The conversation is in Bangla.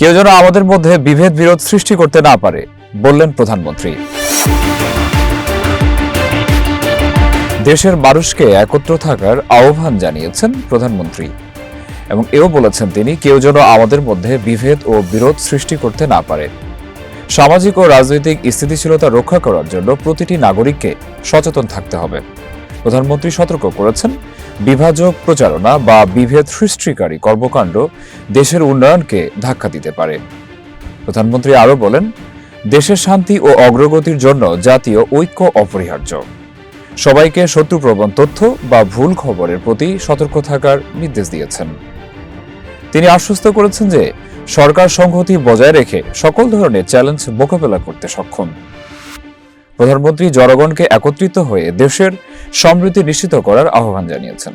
কেউ যেন আমাদের মধ্যে বিভেদ বিরোধ সৃষ্টি করতে না পারে, বললেন প্রধানমন্ত্রী। দেশের মানুষকে একত্র থাকার আহ্বান জানিয়েছেন প্রধানমন্ত্রী এবং এও বলেছেন তিনি, কেউ যেন আমাদের মধ্যে বিভেদ ও বিরোধ সৃষ্টি করতে না পারে। সামাজিক ও রাজনৈতিক স্থিতিশীলতা রক্ষা করার জন্য প্রতিটি নাগরিককে সচেতন থাকতে হবে। প্রধানমন্ত্রী সতর্ক করেছেন, বিভাজক প্রচারণা বা বিভেদ সৃষ্টিকারী কর্মকাণ্ড দেশের উন্নয়নকে ধাক্কা দিতে পারে। প্রধানমন্ত্রী আরও বলেন, দেশের শান্তি ও অগ্রগতির জন্য জাতীয় ঐক্য অপরিহার্য। সবাইকে শত্রুপ্রবণ তথ্য বা ভুল খবরের প্রতি সতর্ক থাকার নির্দেশ দিয়েছেন। তিনি আশ্বস্ত করেছেন যে সরকার সংহতি বজায় রেখে সকল ধরনের চ্যালেঞ্জ মোকাবেলা করতে সক্ষম। প্রধানমন্ত্রী জনগণকে একত্রিত হয়ে দেশের সমৃদ্ধি নিশ্চিত করার আহ্বান জানিয়েছেন।